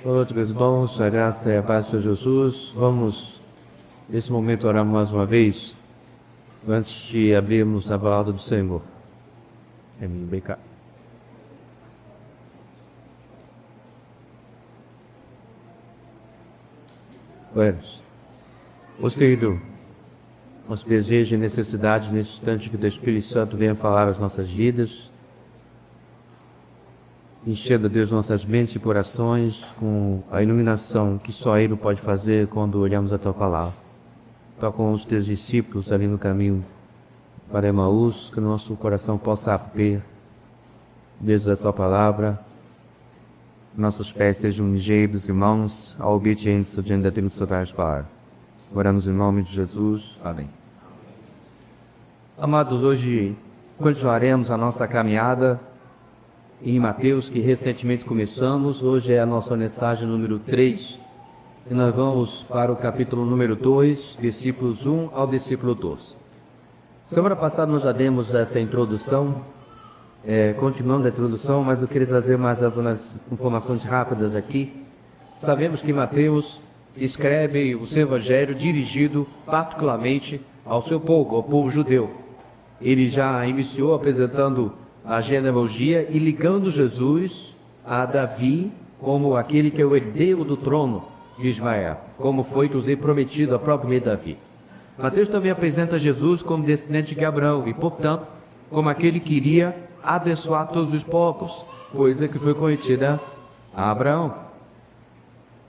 Outros bons, a graça e a paz de Jesus. Vamos, nesse momento, orar mais uma vez, antes de abrirmos a palavra do Senhor. MBK. Oremos. Querido, nosso desejo e necessidade nesse instante que o Espírito Santo venha falar às nossas vidas, enchendo, Deus, nossas mentes e corações com a iluminação que só Ele pode fazer quando olhamos a Tua Palavra. Toca com os Teus discípulos ali no caminho para Emaús, que o nosso coração possa abrir, Deus, a Tua Palavra, nossos pés sejam ligeiros e mãos à obediência diante da Tua palavra. Oramos em nome de Jesus. Amém. Amados, hoje continuaremos a nossa caminhada em Mateus, que recentemente começamos. Hoje é a nossa mensagem número 3. E nós vamos para o capítulo número 2, versículos 1 ao versículo 12. Semana passada nós já demos essa introdução, continuando a introdução, mas eu queria trazer mais algumas informações rápidas aqui. Sabemos que Mateus escreve o seu evangelho dirigido particularmente ao seu povo, ao povo judeu. Ele já iniciou apresentando a genealogia e ligando Jesus a Davi como aquele que é o herdeiro do trono de Ismael, como foi inclusive prometido a próprio rei Davi. Mateus também apresenta Jesus como descendente de Abraão e, portanto, como aquele que iria abençoar todos os povos, coisa que foi prometida a Abraão.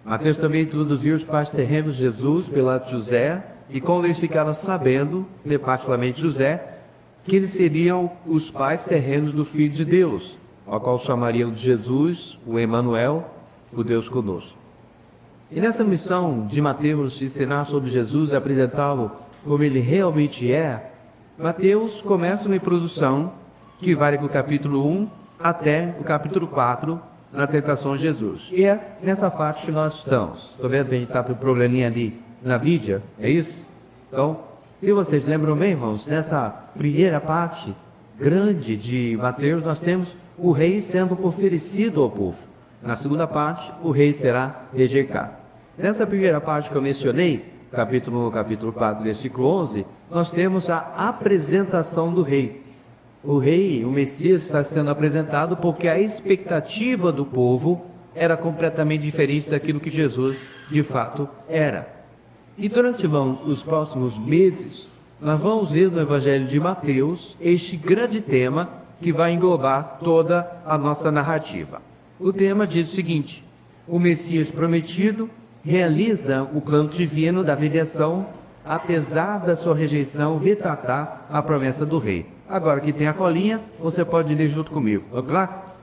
Mateus também introduziu os pais terrenos de Jesus pela José, e quando eles ficaram sabendo, particularmente José, que eles seriam os pais terrenos do Filho de Deus, ao qual chamariam de Jesus, o Emanuel, o Deus conosco. E nessa missão de Mateus de ensinar sobre Jesus e apresentá-lo como ele realmente é, Mateus começa uma introdução que vai do capítulo 1 até o capítulo 4, na tentação de Jesus. E é nessa parte que nós estamos. Estou vendo que a gente está com um probleminha ali na vídeo, é isso? Então, se vocês lembram bem, irmãos, nessa primeira parte grande de Mateus, nós temos o rei sendo oferecido ao povo. Na segunda parte, o rei será rejeitado. Nessa primeira parte que eu mencionei, capítulo 4, versículo 11, nós temos a apresentação do rei. O rei, o Messias, está sendo apresentado porque a expectativa do povo era completamente diferente daquilo que Jesus, de fato, era. E durante os próximos meses, nós vamos ver no Evangelho de Mateus este grande tema que vai englobar toda a nossa narrativa. O tema diz o seguinte: o Messias prometido realiza o plano divino da redenção, apesar da sua rejeição retardar a promessa do rei. Agora que tem a colinha, você pode ler junto comigo. Vamos lá?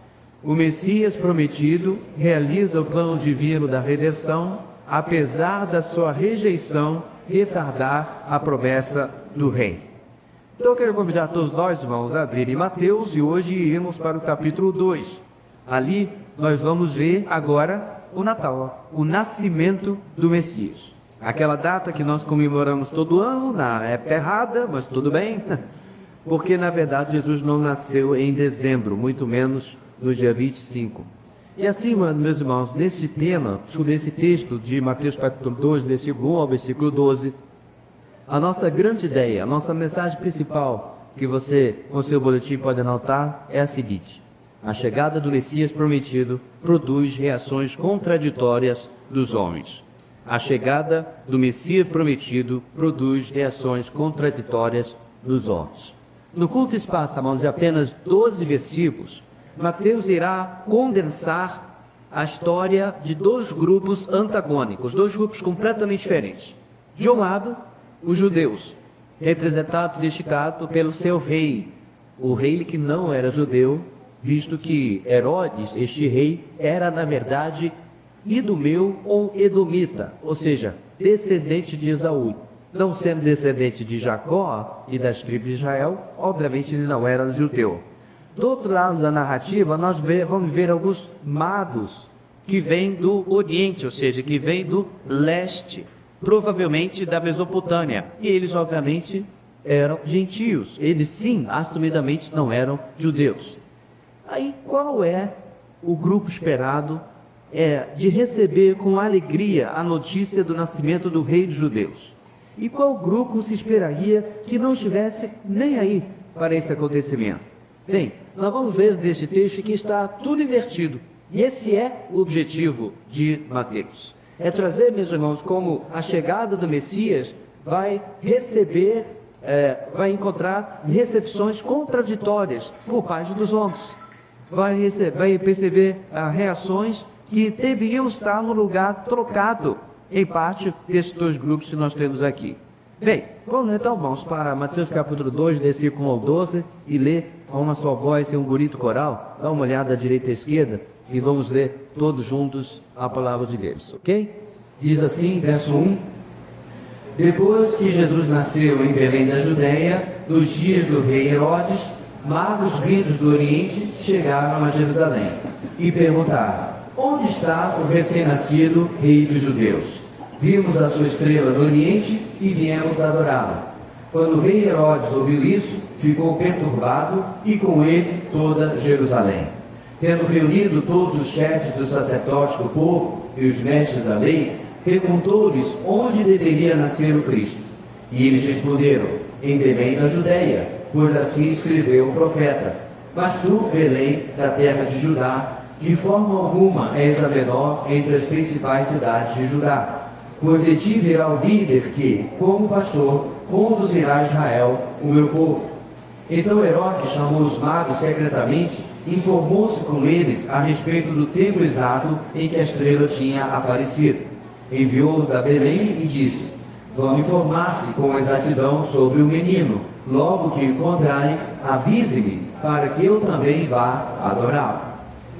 O Messias prometido realiza o plano divino da redenção, apesar da sua rejeição retardar a promessa do rei. Então eu quero convidar todos nós, irmãos, a abrirem Mateus, e hoje iremos para o capítulo 2. Ali nós vamos ver agora o Natal, o nascimento do Messias. Aquela data que nós comemoramos todo ano, na época errada, mas tudo bem, porque na verdade Jesus não nasceu em dezembro, muito menos no dia 25. E assim, meus irmãos, nesse tema, sobre esse texto de Mateus capítulo 2, versículo 1 ao versículo 12, a nossa grande ideia, a nossa mensagem principal, que você, com seu boletim, pode anotar, é a seguinte: a chegada do Messias prometido produz reações contraditórias dos homens. A chegada do Messias prometido produz reações contraditórias dos homens. No curto espaço, irmãos, de apenas 12 versículos, Mateus irá condensar a história de dois grupos antagônicos, dois grupos completamente diferentes. De um lado, os judeus, representados neste caso pelo seu rei, o rei que não era judeu, visto que Herodes, este rei, era na verdade idumeu ou edomita, ou seja, descendente de Esaú. Não sendo descendente de Jacó e das tribos de Israel, obviamente ele não era judeu. Do outro lado da narrativa, nós vamos ver alguns magos que vêm do Oriente, ou seja, que vêm do leste, provavelmente da Mesopotâmia. E eles, obviamente, eram gentios. Eles, sim, assumidamente não eram judeus. Aí, qual é o grupo esperado de receber com alegria a notícia do nascimento do rei dos judeus. E qual grupo se esperaria que não estivesse nem aí para esse acontecimento? Bem, nós vamos ver neste texto que está tudo invertido. E esse é o objetivo de Mateus. É trazer, meus irmãos, como a chegada do Messias vai receber, vai encontrar recepções contraditórias por parte dos homens. Vai perceber reações que deveriam estar no lugar trocado em parte desses dois grupos que nós temos aqui. Bem, vamos então, irmãos, para Mateus capítulo 2, versículo 1 ao 12, e ler com uma só voz e um bonito coral. Dá uma olhada à direita e à esquerda e vamos ler todos juntos a palavra de Deus, ok? Diz assim, verso 1: Depois que Jesus nasceu em Belém da Judéia, nos dias do rei Herodes, magos vindos do Oriente chegaram a Jerusalém e perguntaram: Onde está o recém-nascido rei dos judeus? Vimos a sua estrela no Oriente e viemos adorá-lo. Quando o rei Herodes ouviu isso, ficou perturbado e com ele toda Jerusalém. Tendo reunido todos os chefes dos sacerdotes do povo e os mestres da lei, perguntou-lhes onde deveria nascer o Cristo. E eles responderam: em Belém da Judéia, pois assim escreveu o profeta. Mas tu, Belém, da terra de Judá, de forma alguma és a menor entre as principais cidades de Judá, pois de ti virá o líder que, como pastor, conduzirá Israel, o meu povo. Então Herodes chamou os magos secretamente e informou-se com eles a respeito do tempo exato em que a estrela tinha aparecido. Enviou-os a Belém e disse: Vão informar-se com exatidão sobre o menino. Logo que o encontrarem, avise-me, para que eu também vá adorá-lo.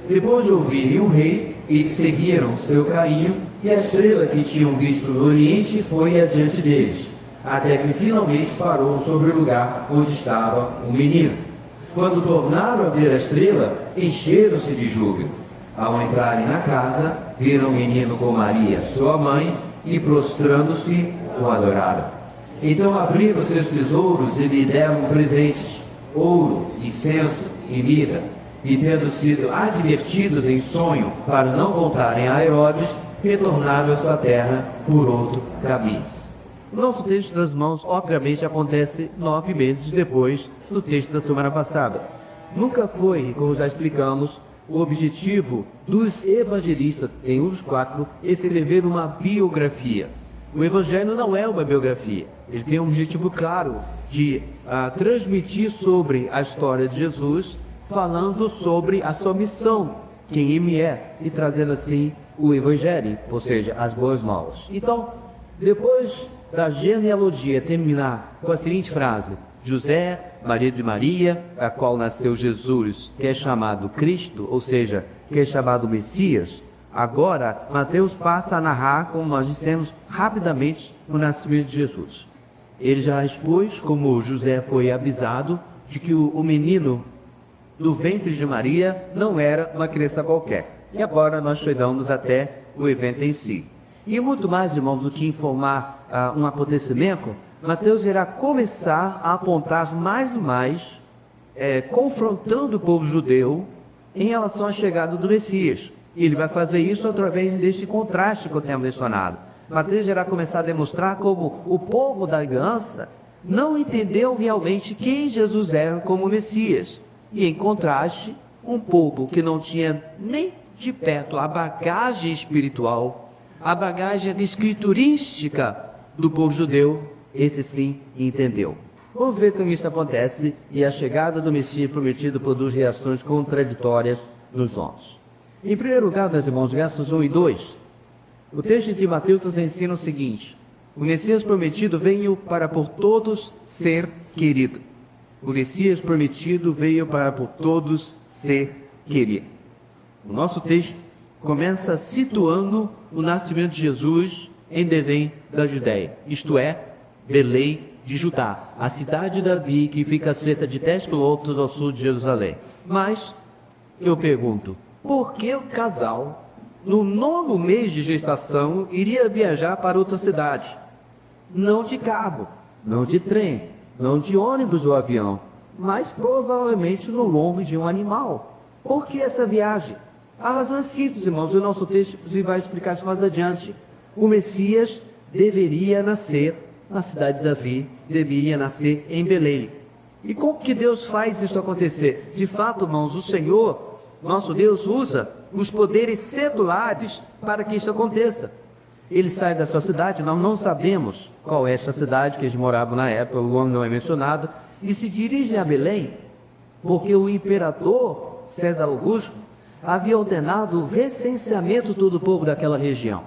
Depois de ouvirem o rei, eles seguiram seu caminho, e a estrela que tinham visto no Oriente foi adiante deles, até que finalmente parou sobre o lugar onde estava o menino. Quando tornaram a ver a estrela, encheram-se de júbilo. Ao entrarem na casa, viram o menino com Maria, sua mãe, e prostrando-se, o adoraram. Então abriram seus tesouros e lhe deram presentes: ouro, incenso e mirra. E tendo sido advertidos em sonho para não contarem a Herodes, retornaram à sua terra por outro caminho. O nosso texto das mãos, obviamente, acontece 9 meses depois do texto da semana passada. Nunca foi, como já explicamos, o objetivo dos evangelistas, em Lucas 4, escrever uma biografia. O evangelho não é uma biografia. Ele tem um objetivo claro de transmitir sobre a história de Jesus, falando sobre a sua missão, quem ele é, e trazendo assim o evangelho, ou seja, as boas novas. Então, depois da genealogia terminar com a seguinte frase: José, marido de Maria, a qual nasceu Jesus, que é chamado Cristo, ou seja, que é chamado Messias, agora Mateus passa a narrar, como nós dissemos, rapidamente o nascimento de Jesus. Ele já expôs como José foi avisado de que o menino do ventre de Maria não era uma criança qualquer. E agora nós chegamos até o evento em si. E muito mais, irmãos, do que informar um acontecimento, Mateus irá começar a apontar mais e mais, confrontando o povo judeu em relação à chegada do Messias. E ele vai fazer isso através deste contraste que eu tenho mencionado. Mateus irá começar a demonstrar como o povo da aliança não entendeu realmente quem Jesus era como Messias. E em contraste, um povo que não tinha nem de perto a bagagem espiritual, a bagagem escriturística do povo judeu, esse sim entendeu. Vamos ver como isso acontece e a chegada do Messias prometido produz reações contraditórias nos homens. Em primeiro lugar, meus irmãos, versos 1 e 2, o texto de Mateus nos ensina o seguinte: o Messias prometido veio para por todos ser querido. O Messias prometido veio para por todos ser querido. O nosso texto começa situando o nascimento de Jesus em Belém da Judéia, isto é, Belém de Judá, a cidade de Davi, que fica a cerca de 10 quilômetros ao sul de Jerusalém. Mas eu pergunto, por que o casal, no 9º mês de gestação, iria viajar para outra cidade? Não de carro, não de trem, não de ônibus ou avião, mas provavelmente no lombo de um animal. Por que essa viagem? A razão é simples, irmãos, o nosso texto vai explicar isso mais adiante. O Messias deveria nascer na cidade de Davi, deveria nascer em Belém. E como que Deus faz isso acontecer? De fato, irmãos, o Senhor, nosso Deus, usa os poderes seculares para que isso aconteça. Ele sai da sua cidade, nós não sabemos qual é essa cidade que eles moravam na época, o nome não é mencionado, e se dirige a Belém, porque o imperador César Augusto havia ordenado o recenseamento de todo o povo daquela região.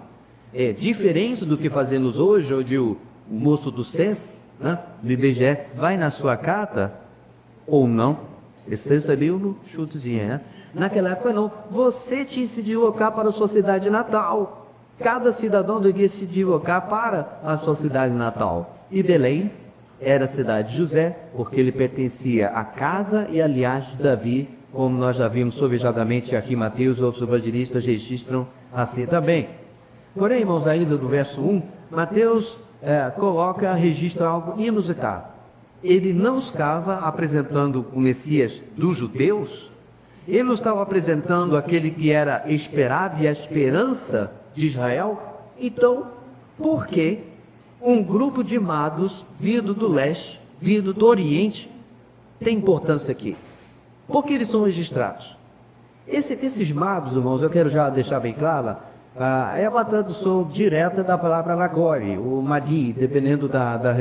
É diferente do que fazemos hoje, onde o moço do censo, né, do IBGE, vai na sua carta, ou não, esse recebeu no chutezinho, né? Naquela época não, você tinha que se deslocar para a sua cidade natal. Cada cidadão devia se deslocar para a sua cidade natal. E Belém era a cidade de José, porque ele pertencia à casa e à linhagem de Davi, como nós já vimos sobejadamente aqui, Mateus, outros evangelistas registram assim também. Porém, irmãos, ainda do verso 1, Mateus registra algo inusitado. Ele não estava apresentando o Messias dos judeus, ele não estava apresentando aquele que era esperado e a esperança de Israel. Então, por que um grupo de magos vindo do leste, vindo do oriente, tem importância aqui? Por que eles são registrados? Esses magos, irmãos, eu quero já deixar bem claro, é uma tradução direta da palavra Magori, ou Madi, dependendo da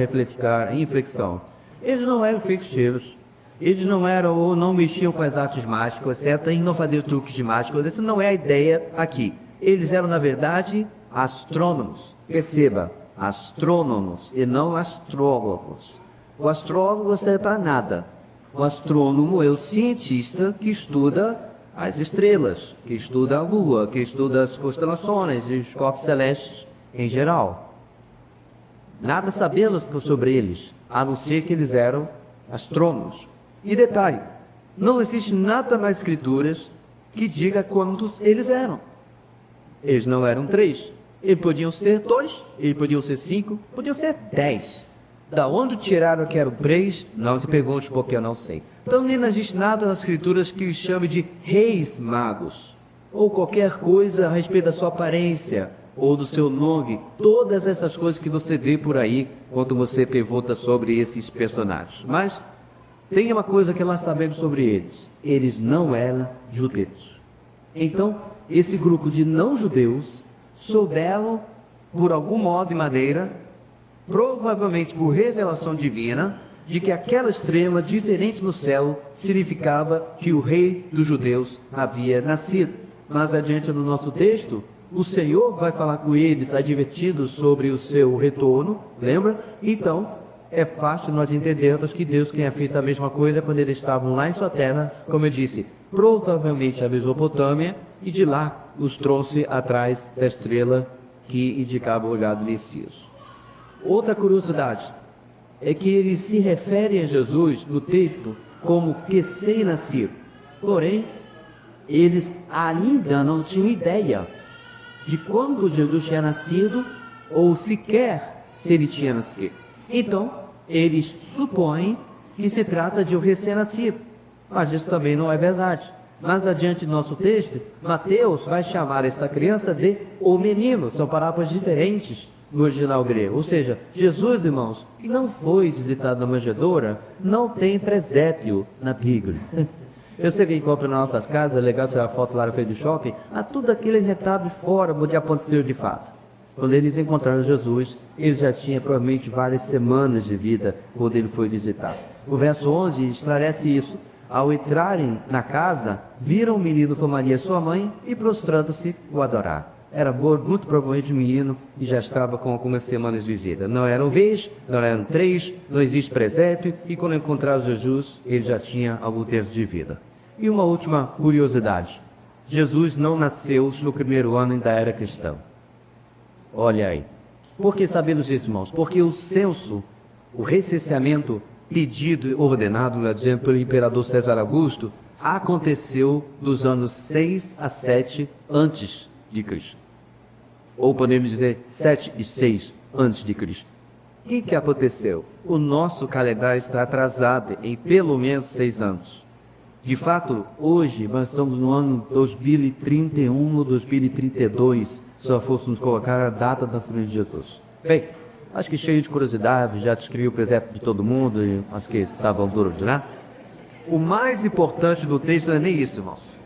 inflexão. Eles não eram feiticeiros, eles não eram ou não mexiam com as artes mágicas, certo? E não faziam truques de mágica, essa não é a ideia aqui. Eles eram, na verdade, astrônomos. Perceba, astrônomos e não astrólogos. O astrólogo não serve para nada. O astrônomo é o cientista que estuda as estrelas, que estuda a lua, que estuda as constelações e os corpos celestes em geral. Nada sabemos sobre eles, a não ser que eles eram astrônomos. E detalhe, não existe nada nas escrituras que diga quantos eles eram. Eles não eram 3, eles podiam ser 2, eles podiam ser 5, podiam ser 10. Da onde tiraram que eram 3, não se pergunte, porque eu não sei. Então nem existe nada nas escrituras que chame de reis magos, ou qualquer coisa a respeito da sua aparência, ou do seu nome, todas essas coisas que você vê por aí, quando você pergunta sobre esses personagens. Mas tem uma coisa que nós sabemos sobre eles: eles não eram judeus. Então, esse grupo de não-judeus souberam, por algum modo e maneira, provavelmente por revelação divina, de que aquela estrela diferente no céu significava que o rei dos judeus havia nascido. Mais adiante no nosso texto, o Senhor vai falar com eles, advertidos sobre o seu retorno, lembra? Então, é fácil nós entendermos que Deus tinha feito a mesma coisa quando eles estavam lá em sua terra, como eu disse, provavelmente a Mesopotâmia, e de lá os trouxe atrás da estrela que indicava o lugar do Messias. Outra curiosidade é que eles se referem a Jesus no texto como recém-nascido. Porém, eles ainda não tinham ideia de quando Jesus tinha nascido ou sequer se ele tinha nascido. Então, eles supõem que se trata de um recém-nascido, mas isso também não é verdade. Mais adiante no nosso texto, Mateus vai chamar esta criança de o menino. São palavras diferentes no original grego. Ou seja, Jesus, irmãos, que não foi visitado na manjedoura, não tem presépio na Bíblia. Eu sei que compra nas nossas casas, é legal tirar foto lá no feio do shopping, tudo aquele retábulo fora onde aconteceu de fato. Quando eles encontraram Jesus, ele já tinha provavelmente várias semanas de vida quando ele foi visitado. O verso 11 esclarece isso. Ao entrarem na casa, viram o menino com Maria, sua mãe, e prostrando-se, o adoraram. Era muito provavelmente um menino e já estava com algumas semanas de vida. Não eram 10, não eram 3, não existe presépio, e quando encontraram Jesus, ele já tinha algum tempo de vida. E uma última curiosidade: Jesus não nasceu no primeiro ano da era cristã. Olha aí. Por que sabemos disso, irmãos? Porque o censo, o recenseamento pedido e ordenado, pelo imperador César Augusto, aconteceu dos anos 6 a 7 antes de Cristo. Ou podemos dizer 7 e 6 antes de Cristo. O que aconteceu? O nosso calendário está atrasado em pelo menos 6 anos. De fato, hoje nós estamos no ano 2031 ou 2032, se nós fôssemos colocar a data do nascimento de Jesus. Bem, acho que cheio de curiosidade, já descrevi o presépio de todo mundo e acho que estavam duro de né? O mais importante do texto não é nem isso, irmãos.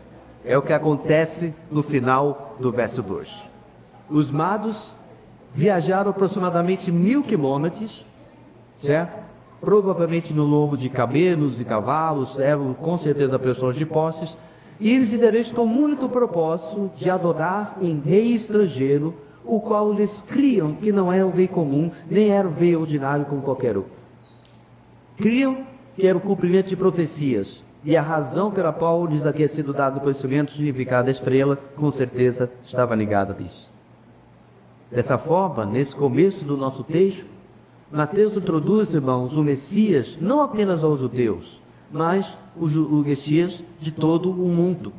É o que acontece no final do verso 2. Os magos viajaram aproximadamente 1000 quilômetros, certo? Provavelmente no lombo de camelos e cavalos, eram com certeza pessoas de posses, e eles endereçam com muito propósito de adorar em rei estrangeiro, o qual eles criam que não é o rei comum, nem era o rei ordinário como qualquer um. Criam que era o cumprimento de profecias, e a razão pela qual lhes havia sido dado o conhecimento do significado da estrela, com certeza estava ligada a isso. Dessa forma, nesse começo do nosso texto, Mateus introduz, irmãos, o Messias não apenas aos judeus, mas o Messias de todo o mundo,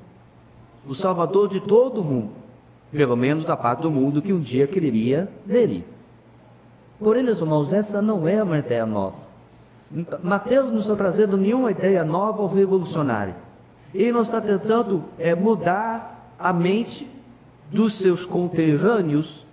o Salvador de todo o mundo, pelo menos da parte do mundo que um dia creria nele. Porém, meus irmãos, essa não é uma ideia nossa. Mateus não está trazendo nenhuma ideia nova ou revolucionária. Ele não está tentando mudar a mente dos seus conterrâneos,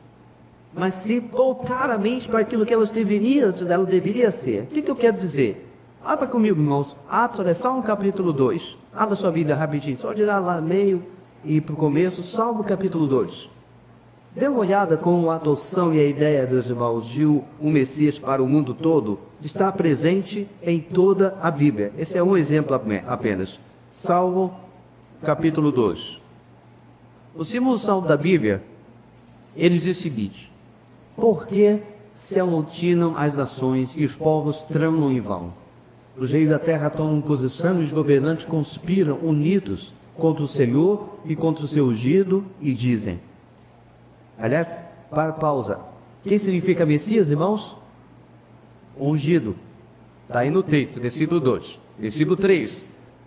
mas sim voltar a mente para aquilo que ela deveria ser. O que eu quero dizer? Abra comigo, irmãos, Atos, olha, Salmo capítulo 2. Abra sua Bíblia rapidinho, só de lá meio e para o começo, Salmo capítulo 2. Dê uma olhada como a adoção e a ideia dos irmãos de um Messias para o mundo todo está presente em toda a Bíblia. Esse é um exemplo apenas. Salmo capítulo 2. O segundo salmo da Bíblia, ele diz o seguinte: porque se amotinam as nações e os povos tramam em vão. Os reis da terra tomam posição e os governantes conspiram unidos contra o Senhor e contra o seu ungido e dizem. Aliás, para pausa. Quem significa Messias, irmãos? Ungido. Está aí no texto, versículo 2. Versículo 3.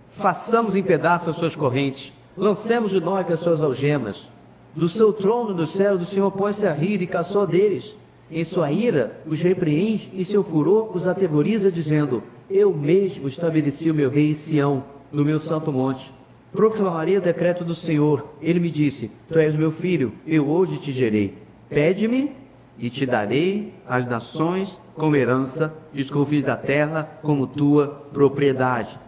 Façamos em pedaços as suas correntes, lancemos de nós as suas algemas. Do seu trono do céu do Senhor pôs-se a rir e caçou deles. Em sua ira os repreende e seu furor os atemoriza, dizendo: eu mesmo estabeleci o meu rei em Sião, no meu santo monte. Proclamarei o decreto do Senhor. Ele me disse: tu és meu filho, eu hoje te gerei. Pede-me e te darei as nações como herança e os confins da terra como tua propriedade.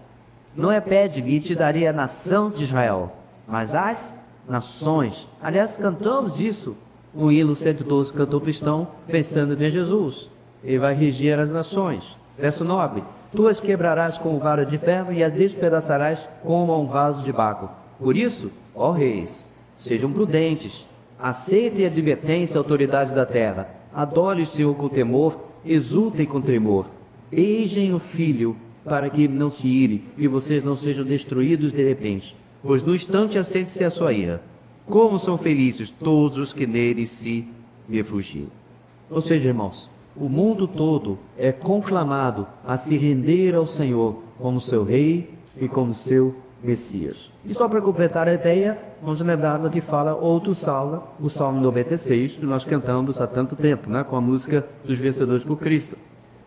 Não é pede-me e te darei a nação de Israel, mas as nações. Aliás, cantamos isso. O hino 112 cantou cristão, pensando em Jesus. Ele vai reger as nações. Verso 9. Tu as quebrarás com vara de ferro e as despedaçarás como um vaso de barro. Por isso, ó reis, sejam prudentes, aceitem a advertência, autoridades da terra, adorem o Senhor com temor, exultem com tremor, beijem o Filho, para que ele não se ire e vocês não sejam destruídos de repente, pois no instante acende-se a sua ira. Como são felizes todos os que nele se refugiam. Ou seja, irmãos, o mundo todo é conclamado a se render ao Senhor como seu rei e como seu Messias. E só para completar a ideia, vamos lembrar do que fala outro salmo, o Salmo 96, que nós cantamos há tanto tempo, né, com a música dos vencedores por Cristo.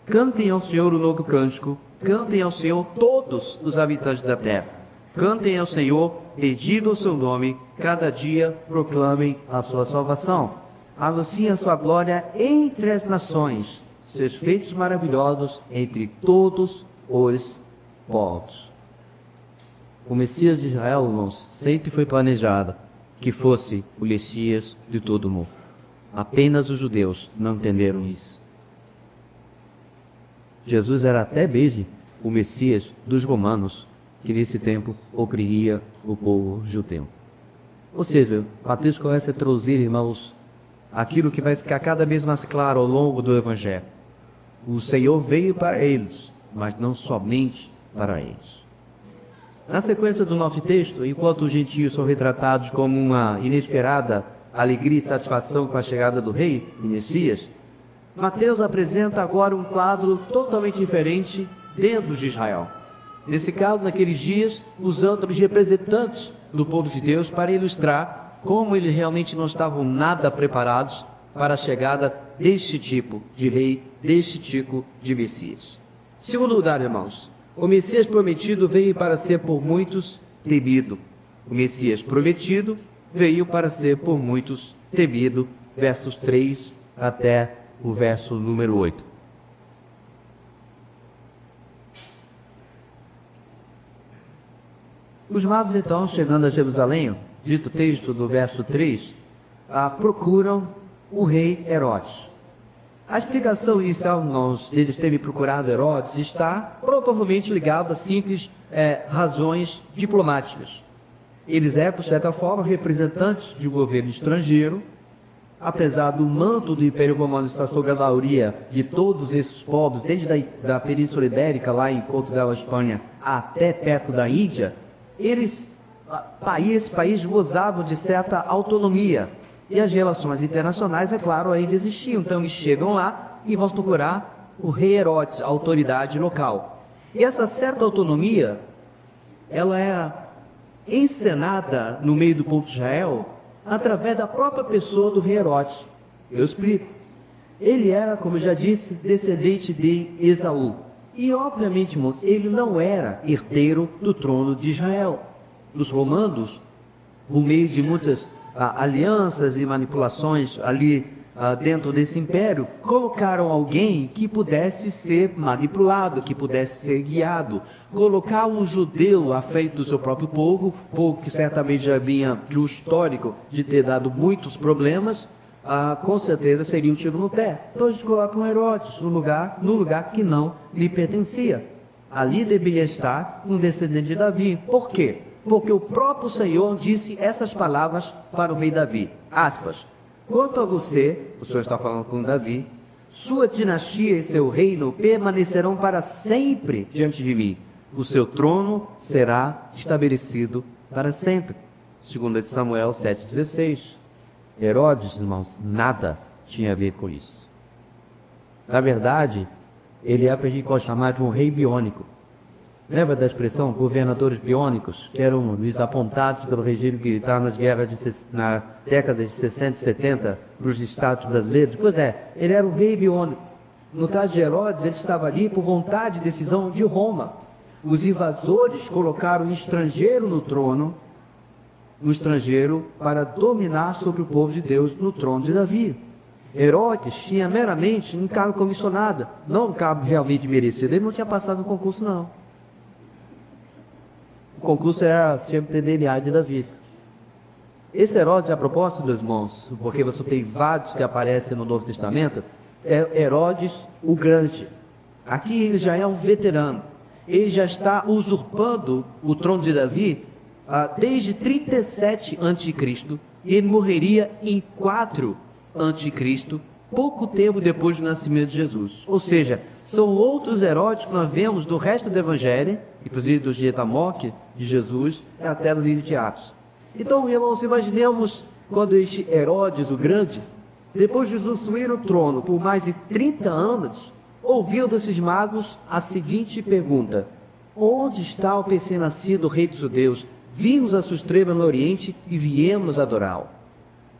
Cantem ao Senhor o novo cântico, cantem ao Senhor todos os habitantes da terra. Cantem ao Senhor, bendigam o seu nome, cada dia proclamem a sua salvação. Anunciem a sua glória entre as nações, seus feitos maravilhosos entre todos os povos. O Messias de Israel, irmãos, sempre foi planejado que fosse o Messias de todo o mundo. Apenas os judeus não entenderam isso. Jesus era até mesmo o Messias dos romanos, que nesse tempo oprimia o povo judeu. Ou seja, Mateus começa a traduzir, irmãos, aquilo que vai ficar cada vez mais claro ao longo do Evangelho. O Senhor veio para eles, mas não somente para eles. Na sequência do nosso texto, enquanto os gentios são retratados como uma inesperada alegria e satisfação com a chegada do rei e Messias, Mateus apresenta agora um quadro totalmente diferente dentro de Israel. Nesse caso, naqueles dias, usando os representantes do povo de Deus para ilustrar como eles realmente não estavam nada preparados para a chegada deste tipo de rei, deste tipo de Messias. Em segundo lugar, irmãos, O Messias prometido veio para ser por muitos temido. O Messias prometido veio para ser por muitos temido. Versos 3 até o verso número 8. Os magos, então, chegando a Jerusalém, dito texto do verso 3, procuram o rei Herodes. A explicação inicial deles terem procurado Herodes está provavelmente ligada a simples razões diplomáticas. Eles por certa forma, representantes de um governo estrangeiro. Apesar do manto do Império Romano estar sob a alauria de todos esses povos, desde da Península Ibérica, lá em Couto da Espanha, até perto da Índia, esse país gozavam de certa autonomia. E as relações internacionais, é claro, ainda existiam. Então eles chegam lá e vão procurar o rei Herodes, a autoridade local. E essa certa autonomia, ela é encenada no meio do povo de Israel através da própria pessoa do rei Herodes. Eu explico. Ele era, como eu já disse, descendente de Esaú. E, obviamente, irmãos, ele não era herdeiro do trono de Israel. Os romanos, por meio de muitas alianças e manipulações ali dentro desse império, colocaram alguém que pudesse ser manipulado, que pudesse ser guiado. Colocar um judeu à frente do seu próprio povo que certamente já vinha do histórico de ter dado muitos problemas, com certeza seria um tiro no pé. Então eles colocam Herodes no lugar que não lhe pertencia. Ali deveria estar um descendente de Davi. Por quê? Porque o próprio Senhor disse essas palavras para o rei Davi, aspas, quanto a você, o Senhor está falando com Davi, sua dinastia e seu reino permanecerão para sempre diante de mim. O seu trono será estabelecido para sempre. 2 de Samuel 7,16. Herodes, irmãos, nada tinha a ver com isso. Na verdade, ele o que a gente pode chamar de um rei biônico. Lembra da expressão governadores biônicos, que eram os apontados pelo regime militar nas guerras na década de 60 e 70 para os estados brasileiros? Pois é, ele era um rei biônico. No caso de Herodes, ele estava ali por vontade e decisão de Roma. Os invasores colocaram um estrangeiro no trono, um estrangeiro para dominar sobre o povo de Deus no trono de Davi. Herodes tinha meramente um cargo comissionado, não um cargo realmente merecido. Ele não tinha passado no concurso, não. O concurso tinha que ter DNA de Davi. Esse Herodes, a propósito, meus irmãos, porque você tem vários que aparecem no Novo Testamento, é Herodes o Grande. Aqui ele já é um veterano. Ele já está usurpando o trono de Davi desde 37 a.C. e ele morreria em 4 a.C., pouco tempo depois do nascimento de Jesus. Ou seja, são outros Herodes que nós vemos do resto do Evangelho, inclusive do dia da morte de Jesus, até no livro de Atos. Então, irmãos, imaginemos quando este Herodes o Grande, depois de usufruir o trono por mais de 30 anos, ouviu desses magos a seguinte pergunta: onde está o recém-nascido rei dos judeus? Vimos a sua estrela no Oriente e viemos adorá-lo.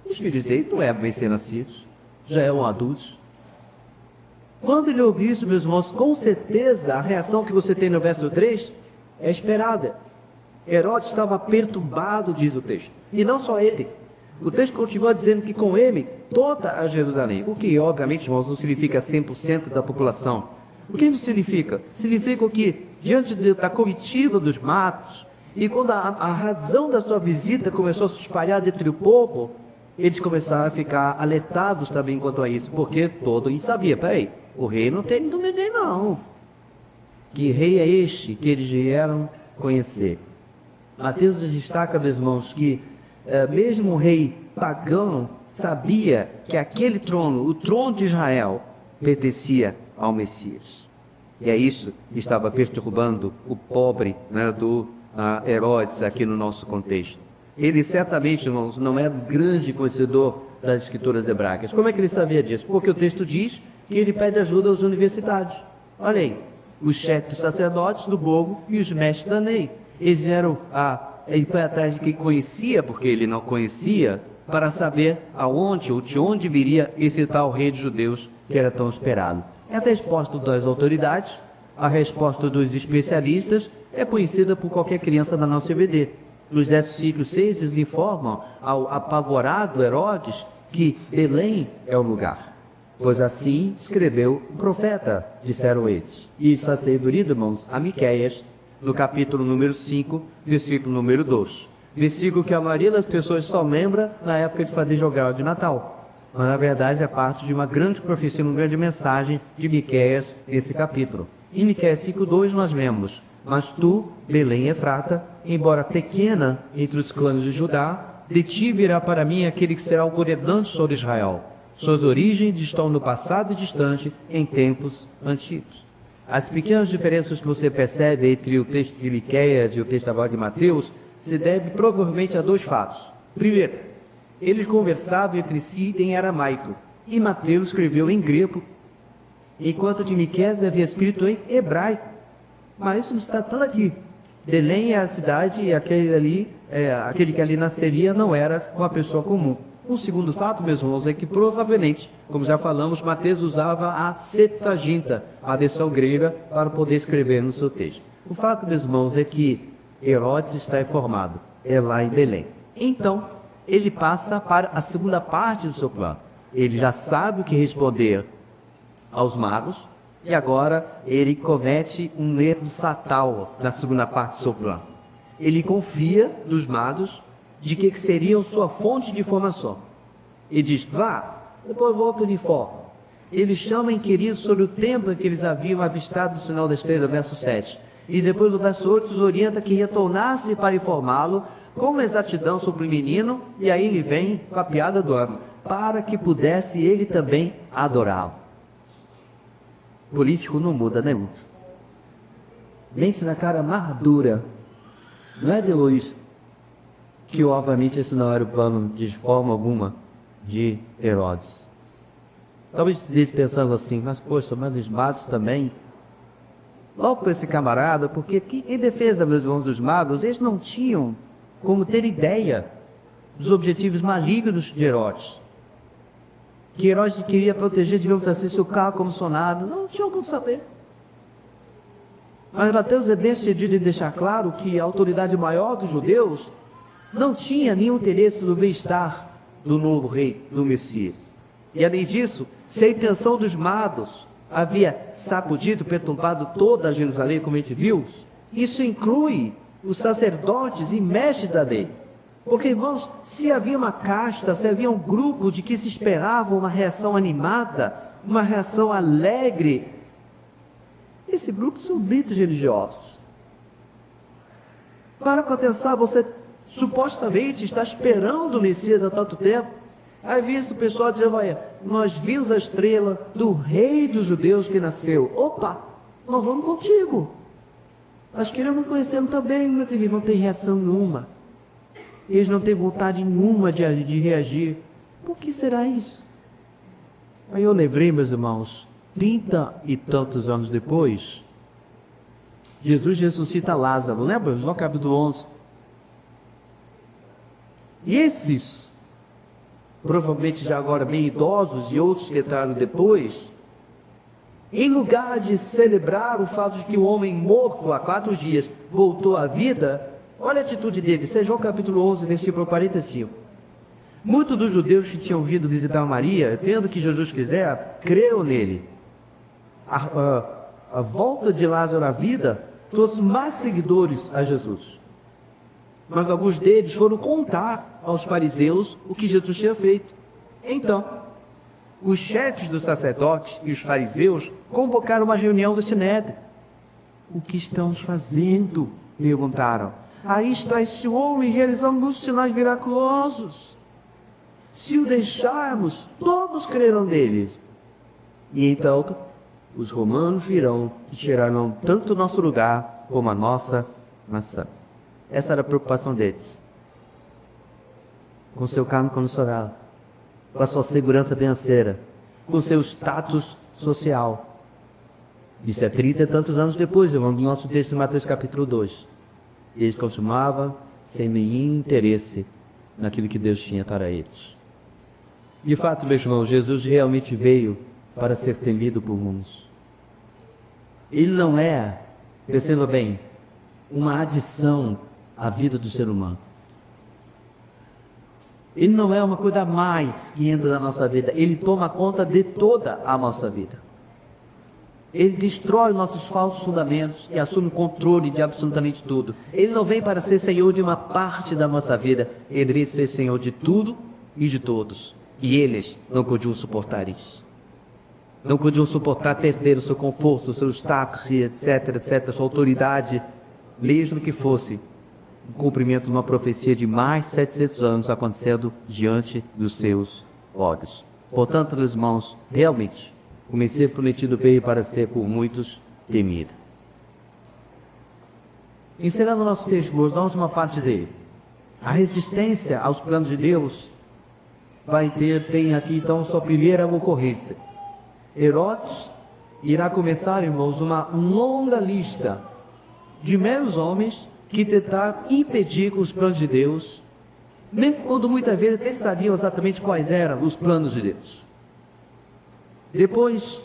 Os filhos dele não eram recém-nascidos, já eram adultos. Quando ele ouviu isso, meus irmãos, com certeza a reação que você tem no verso 3 é esperada. Herodes estava perturbado, diz o texto, e não só ele. O texto continua dizendo que com ele toda a Jerusalém, o que obviamente, irmãos, não significa 100% da população. O que isso significa? Significa que diante da comitiva dos magos, e quando a razão da sua visita começou a se espalhar entre o povo, eles começaram a ficar alertados também quanto a isso, porque todo mundo sabia, peraí, o rei não tem dúvida não. Que rei é este que eles vieram conhecer? Mateus destaca, meus irmãos, que mesmo o rei pagão sabia que aquele trono, o trono de Israel, pertencia ao Messias. E é isso que estava perturbando o pobre do Herodes aqui no nosso contexto. Ele certamente, irmãos, não é grande conhecedor das escrituras hebraicas. Como é que ele sabia disso? Porque o texto diz que ele pede ajuda aos universitários. Olha aí, os chefes dos sacerdotes do povo e os mestres da lei. Eles eram, ele foi atrás de quem conhecia, porque ele não conhecia, para saber aonde ou de onde viria esse tal rei dos judeus que era tão esperado. É a resposta das autoridades, A resposta dos especialistas é conhecida por qualquer criança da nossa EBD. Os versículos 6 eles informam ao apavorado Herodes que Belém é o lugar. Pois assim escreveu o profeta, disseram eles. E isso é sabedoria, irmãos, a Miqueias, no capítulo número 5, versículo número 2. Versículo que a maioria das pessoas só lembra na época de fazer jogral de Natal. Mas na verdade é parte de uma grande profecia, uma grande mensagem de Miqueias nesse capítulo. Em Miqueias 5:2 nós lemos: mas tu, Belém Efrata, embora pequena entre os clãs de Judá, de ti virá para mim aquele que será o governante sobre Israel. Suas origens estão no passado distante, em tempos antigos. As pequenas diferenças que você percebe entre o texto de Miqueias e o texto agora de Mateus se deve provavelmente a dois fatos. Primeiro, eles conversavam entre si em aramaico, e Mateus escreveu em grego, enquanto de Miqueias havia escrito em hebraico. Mas isso não está tanto aqui. Belém é a cidade e aquele que ali nasceria não era uma pessoa comum. Um segundo fato, meus irmãos, é que provavelmente, como já falamos, Mateus usava a Septuaginta, a versão grega, para poder escrever no seu texto. O fato, meus irmãos, é que Herodes está informado, é lá em Belém. Então, ele passa para a segunda parte do seu plano. Ele já sabe o que responder aos magos, e agora ele comete um erro fatal na segunda parte do seu plano. Ele confia dos magos de que seriam sua fonte de informação. Ele diz: vá, depois volta de fora. Ele chama inquiridos sobre o tempo em que eles haviam avistado o sinal da estrela, verso 7. E depois do verso 8 os orienta que retornasse para informá-lo com exatidão sobre o menino, e aí ele vem com a piada do ano, para que pudesse ele também adorá-lo. Político não muda, né, irmão? Mente na cara mais dura. Não é de hoje que, obviamente, esse não era o plano de forma alguma de Herodes. Talvez estivesse pensando assim, mas poxa, mas os magos também. Logo para esse camarada, porque em defesa, meus irmãos, dos magos, eles não tinham como ter ideia dos objetivos malignos de Herodes. Que Herodes queria proteger, digamos assim, seu carro como sonado, não tinham como saber. Mas Mateus é decidido em deixar claro que a autoridade maior dos judeus não tinha nenhum interesse no bem-estar do novo rei, do Messias. E além disso, se a intenção dos magos havia sacudido, perturbado toda a Jerusalém, como a gente viu, isso inclui os sacerdotes e mestres da lei. Porque, irmãos, se havia uma casta, se havia um grupo de que se esperava uma reação animada, uma reação alegre, esse grupo são mitos religiosos. Para pensar, você supostamente está esperando o Messias há tanto tempo. Aí visto o pessoal dizendo: olha, nós vimos a estrela do rei dos judeus que nasceu. Opa, nós vamos contigo. Nós queremos conhecer também, mas ele não tem reação nenhuma. Eles não têm vontade nenhuma de reagir. Por que será isso? Aí eu lembrei, meus irmãos, 30 e tantos anos depois, Jesus ressuscita Lázaro. Lembra? João capítulo 11. E esses, provavelmente já agora bem idosos e outros que entraram depois, em lugar de celebrar o fato de que o homem morto há 4 dias voltou à vida, olha a atitude deles. Isso é João capítulo 11, versículo 45. Muitos dos judeus que tinham vindo visitar Maria, tendo que Jesus quiser, creram nele. A volta de Lázaro à vida trouxe mais seguidores a Jesus. Mas alguns deles foram contar aos fariseus o que Jesus tinha feito. Então, os chefes dos sacerdotes e os fariseus convocaram uma reunião do Sinédrio. O que estamos fazendo? Perguntaram. Aí está esse homem realizando muitos sinais miraculosos. Se o deixarmos, todos crerão nele. E então, os romanos virão e tirarão tanto o nosso lugar como a nossa nação. Essa era a preocupação deles. Com seu cargo condicional, com a sua segurança financeira, com seu status social. Isso é 30 e tantos anos depois, irmão, do nosso texto de Mateus capítulo 2. E eles continuavam sem nenhum interesse naquilo que Deus tinha para eles. De fato, meus irmãos, Jesus realmente veio para ser temido por muitos. ele não é, perceba bem, uma adição à vida do ser humano. Ele não é uma coisa a mais que entra na nossa vida, ele toma conta de toda a nossa vida. Ele destrói nossos falsos fundamentos e assume o controle de absolutamente tudo. Ele não vem para ser Senhor de uma parte da nossa vida, ele veio ser Senhor de tudo e de todos. E eles não podiam suportar isso. Não podiam suportar perder o seu conforto, o seu status, etc, etc, sua autoridade, mesmo que fosse o cumprimento de uma profecia de mais de 700 anos acontecendo diante dos seus olhos. Portanto, meus irmãos, realmente, o Messias prometido veio para ser por muitos temido. Encerrando o nosso texto, nós damos uma parte dele. A resistência aos planos de Deus tem aqui então sua primeira ocorrência. Herodes irá começar, irmãos, uma longa lista de meros homens que tentaram impedir os planos de Deus, mesmo quando muitas vezes até sabiam exatamente quais eram os planos de Deus. Depois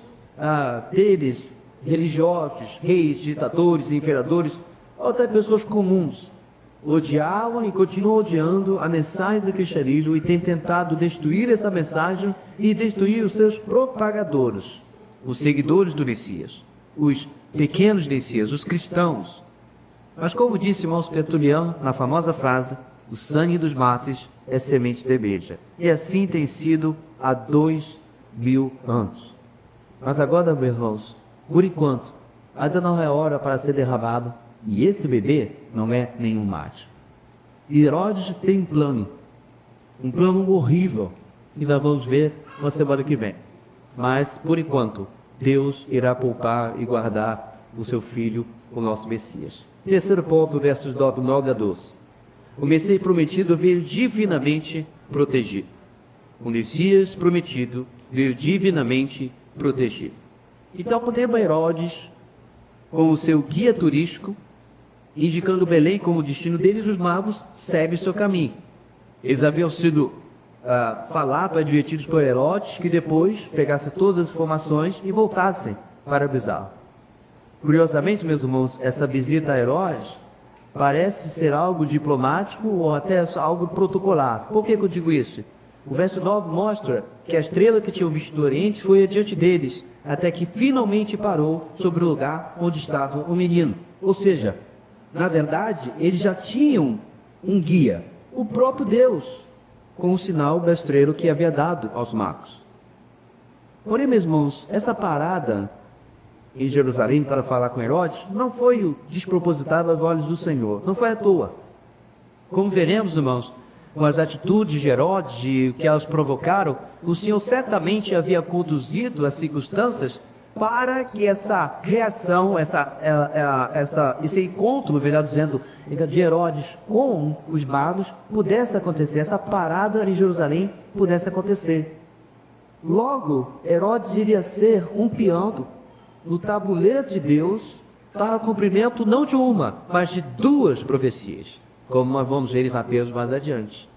deles, religiosos, reis, ditadores, imperadores, ou até pessoas comuns, odiavam e continuam odiando a mensagem do cristianismo e têm tentado destruir essa mensagem e destruir os seus propagadores, os seguidores do Messias, os pequenos Messias, os cristãos. Mas como disse irmão Tertuliano na famosa frase, o sangue dos mártires é semente de igreja. E assim tem sido há 2000 anos. Mas agora, meus irmãos, por enquanto, ainda não é hora para ser derramado, e esse bebê não é nenhum mártir. Herodes tem um plano horrível, e nós vamos ver na semana que vem. Mas, por enquanto, Deus irá poupar e guardar o seu filho, o nosso Messias. Terceiro ponto, versos 9 a 12. O Messias prometido veio divinamente protegido. O Messias prometido veio divinamente protegido. Então, podemos Herodes, com o seu guia turístico, indicando Belém como destino deles, os magos seguem o seu caminho. Eles haviam sido falados, advertidos por Herodes, que depois pegassem todas as informações e voltassem para Bezerra. Curiosamente, meus irmãos, essa visita a Herodes parece ser algo diplomático ou até algo protocolar. Por que eu digo isso? O verso 9 mostra que a estrela que tinham visto do Oriente foi adiante deles, até que finalmente parou sobre o lugar onde estava o menino. Ou seja, na verdade, eles já tinham um guia, o próprio Deus, com o sinal da estrela que havia dado aos magos. Porém, meus irmãos, essa parada em Jerusalém para falar com Herodes não foi despropositada aos olhos do Senhor, não foi à toa. Como veremos, irmãos, com as atitudes de Herodes e o que elas provocaram, o Senhor certamente havia conduzido as circunstâncias para que essa reação, esse encontro, melhor dizendo, de Herodes com os magos pudesse acontecer, essa parada em Jerusalém pudesse acontecer. Logo, Herodes iria ser um peão no tabuleiro de Deus para o cumprimento não de uma, mas de duas profecias, como nós vamos ver em Mateus mais adiante.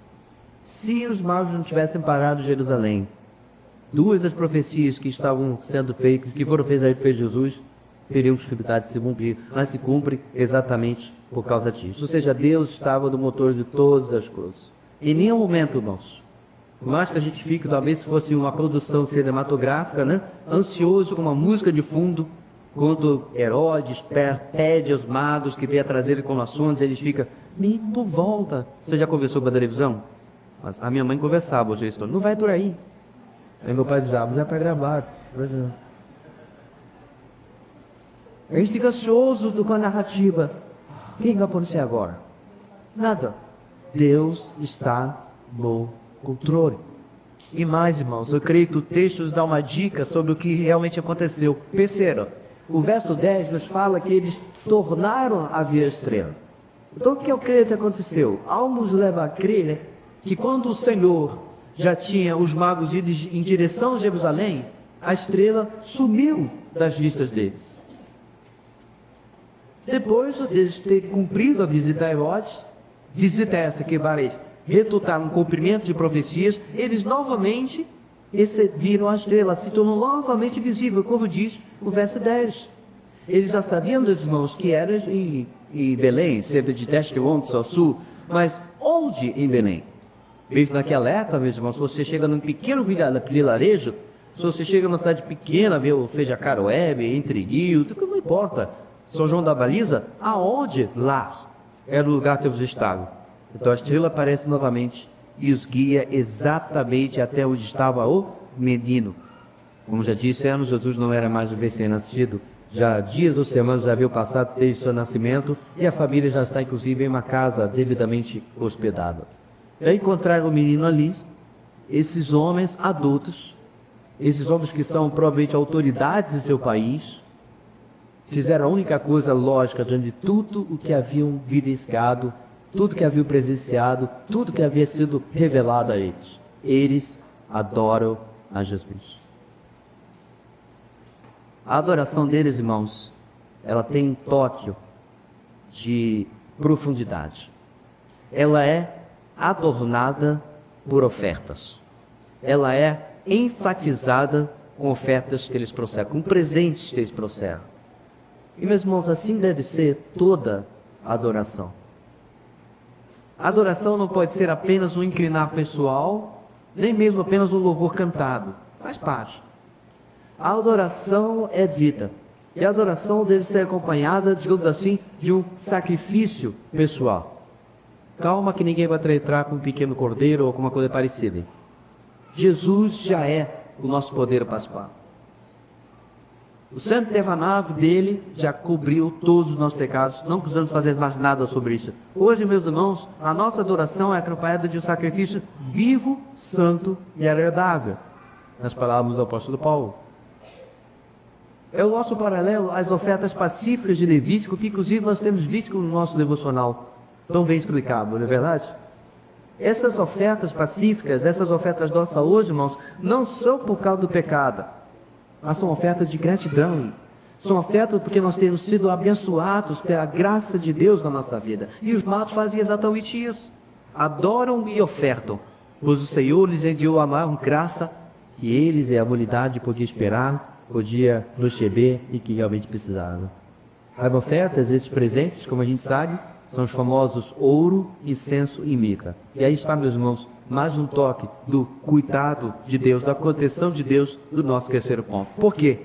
Se os magos não tivessem parado em Jerusalém, duas das profecias que estavam sendo feitas, que foram feitas aí por Jesus, teriam dificuldade de se cumprir, mas se cumpre exatamente por causa disso. Ou seja, Deus estava no motor de todas as coisas. Em nenhum momento, irmãos, por mais que a gente fique, talvez se fosse uma produção cinematográfica, ansioso com uma música de fundo, quando Herodes pede aos magos que venham trazer informações, eles ficam, menino, volta. Você já conversou com a televisão? Mas a minha mãe conversava hoje, não vai por aí. Aí meu pai dizia, mas é para gravar. A gente fica ansioso com a narrativa. Quem vai acontecer agora? Nada. Deus está no controle. E mais, irmãos, eu creio que o texto nos dá uma dica sobre o que realmente aconteceu. Perceberam? O verso 10 nos fala que eles tornaram a ver a estrela. Então o que eu creio que aconteceu? Ao nos leva a crer que quando o Senhor já tinha os magos indo em direção a Jerusalém, a estrela sumiu das vistas deles. Depois deles terem cumprido a visita a Herodes, visita essa que parece retutar um cumprimento de profecias, eles novamente viram a estrela, se tornou novamente visível, como diz o verso 10. Eles já sabiam, meus irmãos, que era em Belém, cerca de 10 quilômetros ao sul, mas onde em Belém? Mesmo naquela época, meus irmãos, se você chega num pequeno vilarejo, se você chega numa cidade pequena, vê o Fejacaroebe, Entreguio, não importa, São João da Baliza, aonde? Lá era o lugar que eles estavam. Então a estrela aparece novamente e os guia exatamente até onde estava o menino. Como já disse, Jesus não era mais o recém-nascido, já dias ou semanas já haviam passado desde seu nascimento e a família já está inclusive em uma casa devidamente hospedada. E aí encontraram o menino ali, esses homens adultos, esses homens que são provavelmente autoridades em seu país, fizeram a única coisa lógica diante de tudo o que haviam vivenciado, tudo que haviam presenciado, tudo que havia sido revelado a eles. Eles adoram a Jesus. A adoração deles, irmãos, ela tem um toque de profundidade. Ela é adornada por ofertas. Ela é enfatizada com ofertas que eles prosseguem, com presentes que eles prosseguem. E, meus irmãos, assim deve ser toda a adoração. A adoração não pode ser apenas um inclinar pessoal, nem mesmo apenas um louvor cantado. Faz parte. A adoração é vida. E a adoração deve ser acompanhada, digamos assim, de um sacrifício pessoal. Calma que ninguém vai entrar com um pequeno cordeiro ou alguma coisa parecida. Jesus já é o nosso poder pascual. O sangue Tevanave dele já cobriu todos os nossos pecados, não precisamos fazer mais nada sobre isso. Hoje, meus irmãos, a nossa adoração é acompanhada de um sacrifício vivo, santo e agradável. Nas palavras do apóstolo Paulo. É o nosso paralelo às ofertas pacíficas de Levítico, que inclusive nós temos visto no nosso devocional. Tão bem explicado, não é verdade? Essas ofertas pacíficas, essas ofertas nossas hoje, irmãos, não são por causa do pecado, mas são ofertas de gratidão. São ofertas porque nós temos sido abençoados pela graça de Deus na nossa vida. E os magos fazem exatamente isso. Adoram e ofertam, pois o Senhor lhes enviou a maior graça que eles e a humanidade podiam esperar, podia receber e que realmente precisavam. As ofertas, esses presentes, como a gente sabe, são os famosos ouro, incenso e mirra. E aí está, meus irmãos, mais um toque do cuidado de Deus, da proteção de Deus do nosso terceiro ponto. Por quê?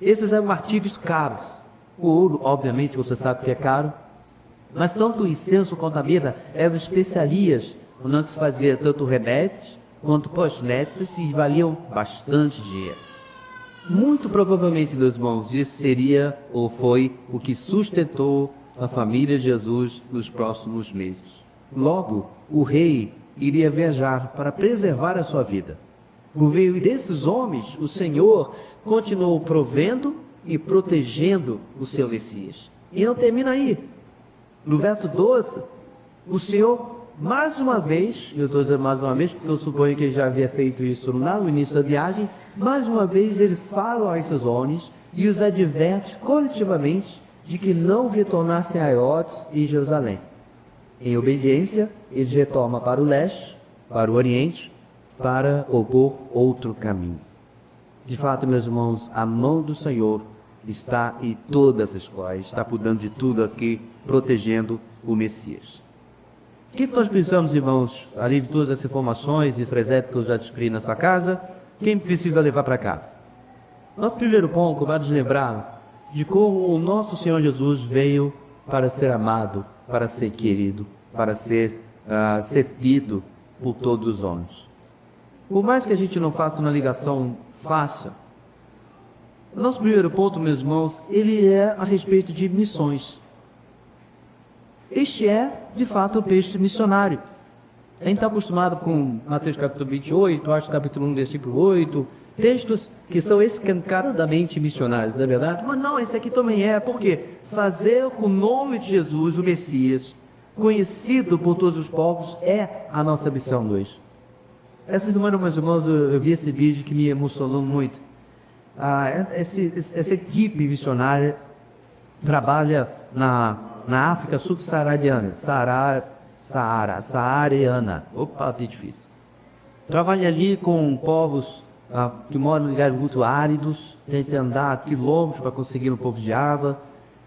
Esses eram artigos caros. O ouro, obviamente, você sabe que é caro, mas tanto o incenso quanto a mirra eram especiarias, onde antes fazia tanto remédios quanto pochnetes, que se valiam bastante dinheiro. Muito provavelmente, meus irmãos, isso seria ou foi o que sustentou a família de Jesus nos próximos meses. Logo, o rei iria viajar para preservar a sua vida. Por meio desses homens, o Senhor continuou provendo e protegendo o seu Messias. E não termina aí. No verso 12, o Senhor, mais uma vez, eu estou dizendo mais uma vez, porque eu suponho que ele já havia feito isso lá no início da viagem, mais uma vez ele fala a esses homens e os adverte coletivamente de que não retornassem a Herodes e Jerusalém. Em obediência, ele retoma para o leste, para o oriente, para opor outro caminho. De fato, meus irmãos, a mão do Senhor está em todas as coisas, está cuidando de tudo aqui, protegendo o Messias. O que nós precisamos, irmãos, além de todas as informações e os presentes que eu já descrevi na sua casa, quem precisa levar para casa? Nosso primeiro ponto, vamos lembrar de como o nosso Senhor Jesus veio para ser amado, para ser querido, para ser servido por todos os homens. Por mais que a gente não faça uma ligação fácil, o nosso primeiro ponto, meus irmãos, ele é a respeito de missões. Este é, de fato, o peixe missionário. A gente está acostumado com Mateus capítulo 28, Atos capítulo 1, versículo 8, textos que são escancaradamente missionários, não é verdade? Mas não, esse aqui também é, por quê? Fazer com o nome de Jesus, o Messias, conhecido por todos os povos, é a nossa missão hoje. Essa semana, meus irmãos, eu vi esse vídeo que me emocionou muito. Essa equipe missionária trabalha na África subsaariana, saariana. Opa, que difícil. Trabalha ali com povos que moram em lugares muito áridos, tem que andar quilômetros para conseguir um pouco de água.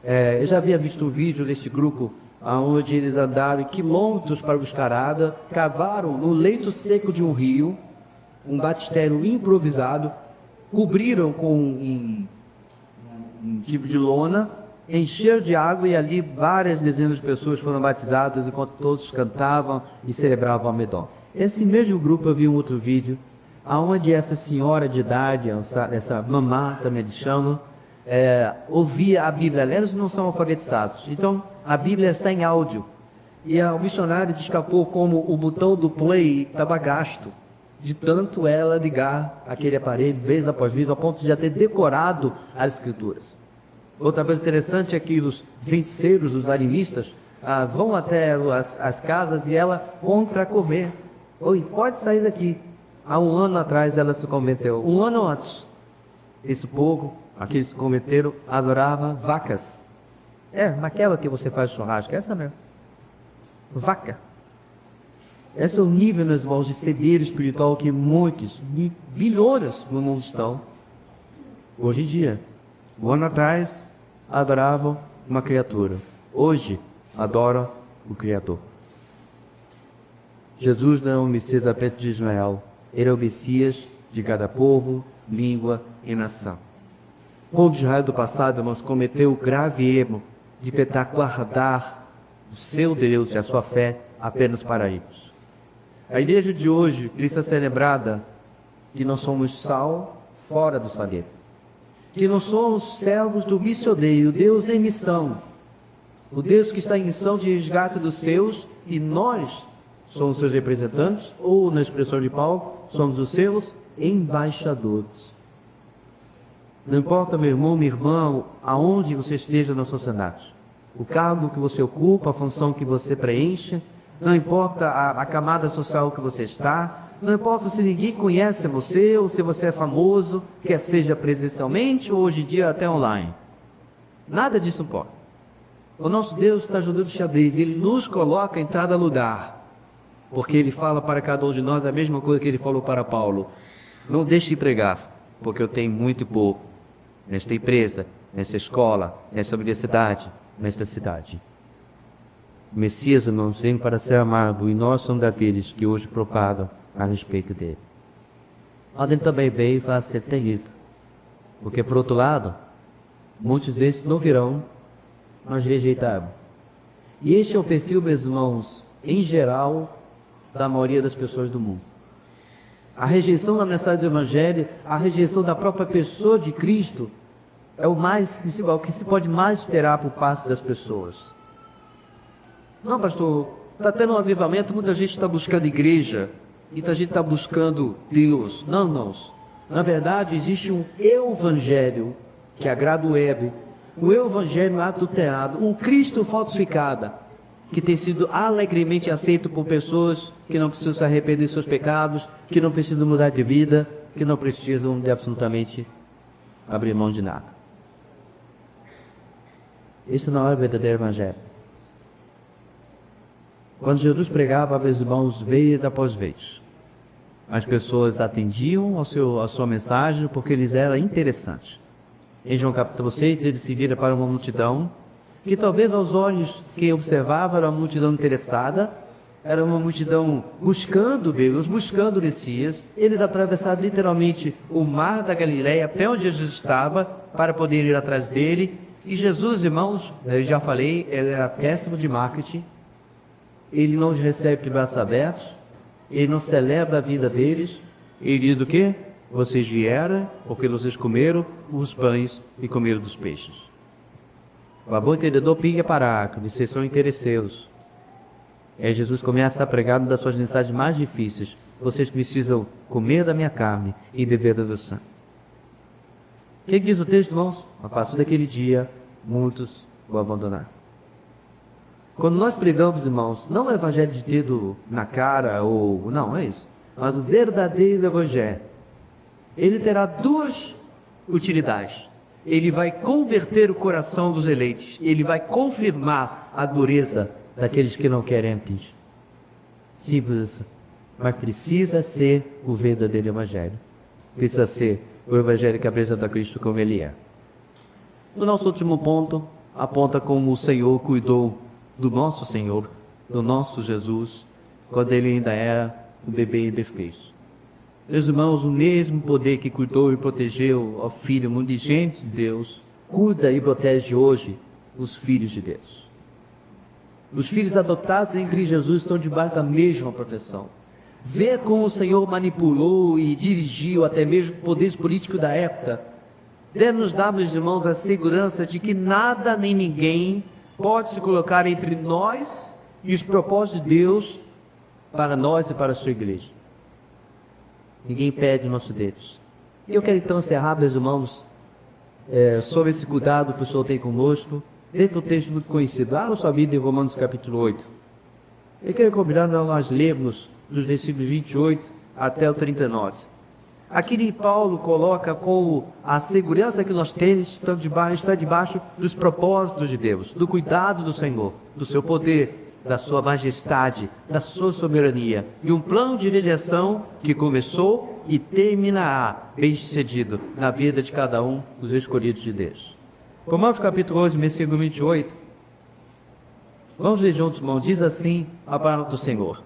Eu já havia visto um vídeo deste grupo onde eles andaram quilômetros para buscar água, cavaram no leito seco de um rio, um batistério improvisado, cobriram com um tipo de lona, encheram de água e ali várias dezenas de pessoas foram batizadas enquanto todos cantavam e celebravam a Medon. Esse mesmo grupo eu vi um outro vídeo onde essa senhora de idade, essa mamã também eles chamam, ouvia a Bíblia. Eles não são alfabetizados, então a Bíblia está em áudio e o missionário destacou como o botão do play estava gasto de tanto ela ligar aquele aparelho vez após vez, ao ponto de já ter decorado as escrituras. Outra coisa interessante é que os feiticeiros, os animistas, vão até as casas e ela contra comer. Oi, pode sair daqui. Há um ano atrás ela se converteu. Um ano antes, esse povo, aqueles que se converteram, adorava vacas. Aquela que você faz churrasco, essa mesmo. Vaca. Esse é o nível, meus irmãos, de cegueira espiritual que muitos, bilhões no mundo estão. Hoje em dia, um ano atrás, adoravam uma criatura. Hoje, adoram o Criador. Jesus não é o Messias apenas de Israel. Ele é o Messias de cada povo, língua e nação. O povo de Israel do passado, irmãos, cometeu o grave erro de tentar guardar o seu Deus e a sua fé apenas para eles. A igreja de hoje precisa ser lembrada que nós somos sal fora do saleiro, que nós somos servos do missionário, o Deus em missão, o Deus que está em missão de resgate dos seus, e nós somos seus representantes, ou na expressão de Paulo, somos os seus embaixadores. Não importa, meu irmão, minha irmã, aonde você esteja na sociedade, o cargo que você ocupa, a função que você preenche, não importa a camada social que você está, não importa se ninguém conhece você, ou se você é famoso, quer seja presencialmente ou hoje em dia até online. Nada disso importa. O nosso Deus está jogando xadrez, Ele nos coloca em cada lugar, porque Ele fala para cada um de nós a mesma coisa que Ele falou para Paulo: não deixe de pregar, porque eu tenho muito e pouco, nesta empresa, nessa escola, nessa universidade, nesta cidade. O Messias, irmãos, vem para ser amargo, e nós somos daqueles que hoje propagam a respeito dele. Podem também bem e vai ser terrível, porque por outro lado, muitos desses não virão, mas rejeitaram. E este é o perfil, meus irmãos, em geral, da maioria das pessoas do mundo. A rejeição da mensagem do Evangelho, a rejeição da própria pessoa de Cristo, é o que se pode mais esperar por parte das pessoas. Não, pastor, está tendo um avivamento, muita gente está buscando igreja, muita gente está buscando Deus. Não, irmãos. Na verdade, existe um evangelho que agrada o ego, o evangelho adulterado, um Cristo falsificado, que tem sido alegremente aceito por pessoas que não precisam se arrepender de seus pecados, que não precisam mudar de vida, que não precisam de absolutamente abrir mão de nada. Isso não é o verdadeiro evangelho. Quando Jesus pregava, meus irmãos, vez após vez, as pessoas atendiam a sua mensagem porque eles eram interessantes. Em João capítulo 6, ele se vira para uma multidão que talvez aos olhos quem observava era uma multidão interessada, era uma multidão buscando Deus, buscando o Messias. Eles atravessaram literalmente o mar da Galileia até onde Jesus estava para poder ir atrás dele. E Jesus, irmãos, eu já falei, ele era péssimo de marketing. Ele não os recebe de braços abertos, ele não celebra a vida deles. Ele diz o quê? Vocês vieram porque vocês comeram os pães e comeram dos peixes. O bom entendedor pinga paráquio, vocês são interesseiros. Aí Jesus começa a pregar uma das suas mensagens mais difíceis: vocês precisam comer da minha carne e beber do meu sangue. O que diz o texto, irmãos? A partir daquele dia, muitos o abandonaram. Quando nós pregamos, irmãos, não o evangelho de dedo na cara, ou não é isso, mas o verdadeiro evangelho, ele terá duas utilidades. Ele vai converter o coração dos eleitos, ele vai confirmar a dureza daqueles que não querem Cristo. Simples assim. Mas precisa ser o verdadeiro evangelho. precisa ser o Evangelho que apresenta Cristo como Ele é. O nosso último ponto aponta como o Senhor cuidou do nosso Senhor, do nosso Jesus, quando Ele ainda era um bebê indefeso. Meus irmãos, o mesmo poder que cuidou e protegeu ao Filho unigênito de Deus, cuida e protege hoje os filhos de Deus. Os filhos adotados em Cristo Jesus estão debaixo da mesma proteção. Ver como o Senhor manipulou e dirigiu até mesmo poderes políticos da época, deve nos dar, meus irmãos, a segurança de que nada nem ninguém pode se colocar entre nós e os propósitos de Deus para nós e para a sua igreja. Ninguém pede o nosso Deus. Eu quero então encerrar, meus irmãos, sobre esse cuidado que o Senhor tem conosco, dentro do texto muito conhecido, lá na sua Bíblia, em Romanos capítulo 8. Eu quero convidar nós lermos dos versículos 28 até o 39. Aqui Paulo coloca como a segurança que nós temos está debaixo dos propósitos de Deus, do cuidado do Senhor, do seu poder, da sua majestade, da sua soberania, e um plano de redenção que começou e terminará bem-sucedido na vida de cada um dos escolhidos de Deus. Romanos capítulo 11, versículo 28. Vamos ler juntos, irmão. Diz assim a palavra do Senhor: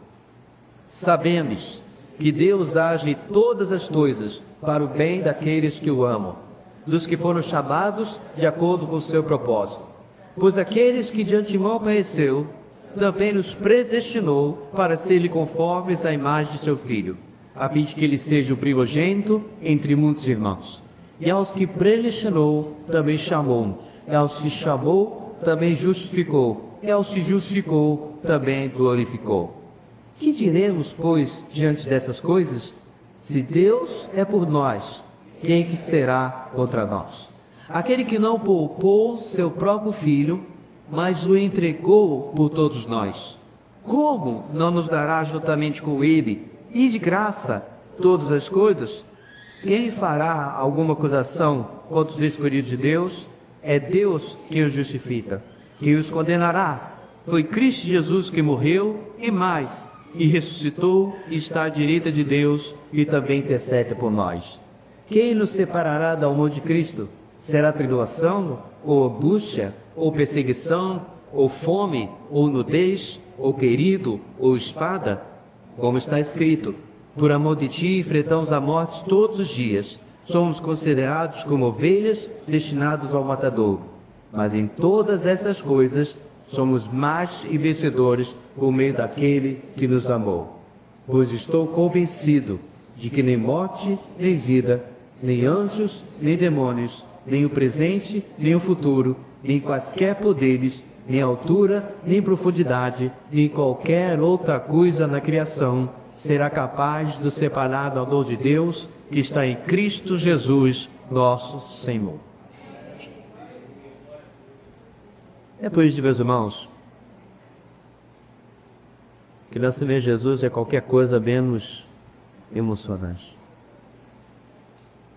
sabemos que Deus age todas as coisas para o bem daqueles que o amam, dos que foram chamados de acordo com o seu propósito. Pois daqueles que de antemão conheceu, também nos predestinou para serem conformes à imagem de seu Filho, a fim de que ele seja o primogênito entre muitos irmãos. E aos que predestinou, também chamou. E aos que chamou, também justificou. E aos que justificou, também glorificou. Que diremos, pois, diante dessas coisas? Se Deus é por nós, quem que será contra nós? Aquele que não poupou seu próprio Filho, mas o entregou por todos nós, como não nos dará juntamente com ele, e de graça, todas as coisas? Quem fará alguma acusação contra os escolhidos de Deus? É Deus quem os justifica. Quem os condenará? Foi Cristo Jesus que morreu, e mais, e ressuscitou, e está à direita de Deus, e também intercede por nós. Quem nos separará do amor de Cristo? Será tribulação, ou angústia, ou perseguição, ou fome, ou nudez, ou querido, ou espada? Como está escrito: por amor de ti enfrentamos a morte todos os dias, somos considerados como ovelhas destinadas ao matador. Mas em todas essas coisas somos mais e vencedores por meio daquele que nos amou. Pois estou convencido de que nem morte, nem vida, nem anjos, nem demônios, nem o presente, nem o futuro, nem quaisquer poderes, nem altura, nem profundidade, nem qualquer outra coisa na criação será capaz de separar do amor de Deus que está em Cristo Jesus, nosso Senhor. É por isso, meus irmãos, que nosso Senhor Jesus é qualquer coisa menos emocionante.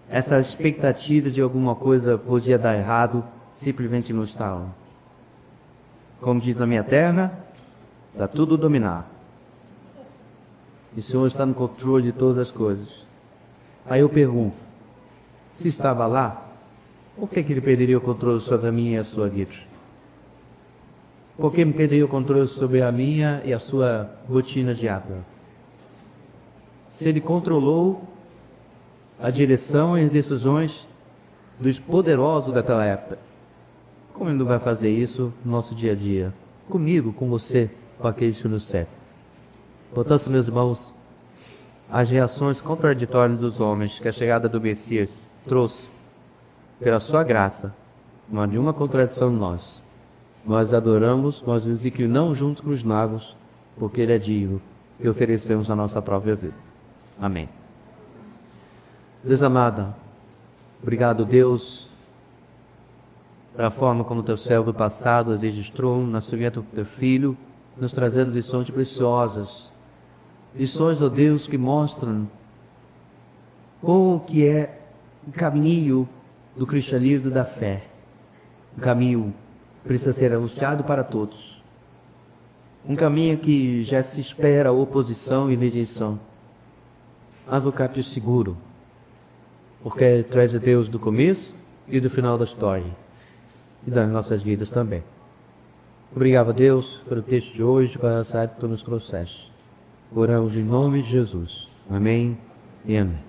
Essa expectativa de alguma coisa podia dar errado, simplesmente não está. Como diz na minha terra, está tudo dominado. E o Senhor está no controle de todas as coisas. Aí eu pergunto, se estava lá, por que ele perderia o controle sobre a minha e a sua vida? Por que me perderia o controle sobre a minha e a sua rotina diária? Se ele controlou a direção e as decisões dos poderosos daquela época, como ele não vai fazer isso no nosso dia a dia? Comigo, com você, com aqueles que nos servem. Portanto, meus irmãos, as reações contraditórias dos homens que a chegada do Messias trouxe, pela sua graça, não há nenhuma contradição em nós. Nós adoramos, nós nos inclinamos juntos com os magos, porque Ele é digno e oferecemos a nossa própria vida. Amém. Deus amado, obrigado, Deus, pela forma como Teu servo passado registrou o nascimento do Teu Filho, nos trazendo lições preciosas. Lições, ó Deus, que mostram como que é o caminho do cristianismo da fé. Um caminho que precisa ser anunciado para todos. Um caminho que já se espera oposição e rejeição. Mas o caminho seguro, porque Tu és o Deus do começo e do final da história, e das nossas vidas também. Obrigado, Deus, pelo texto de hoje, pela mensagem que Tu nos trouxeste. Oramos em nome de Jesus. Amém e amém.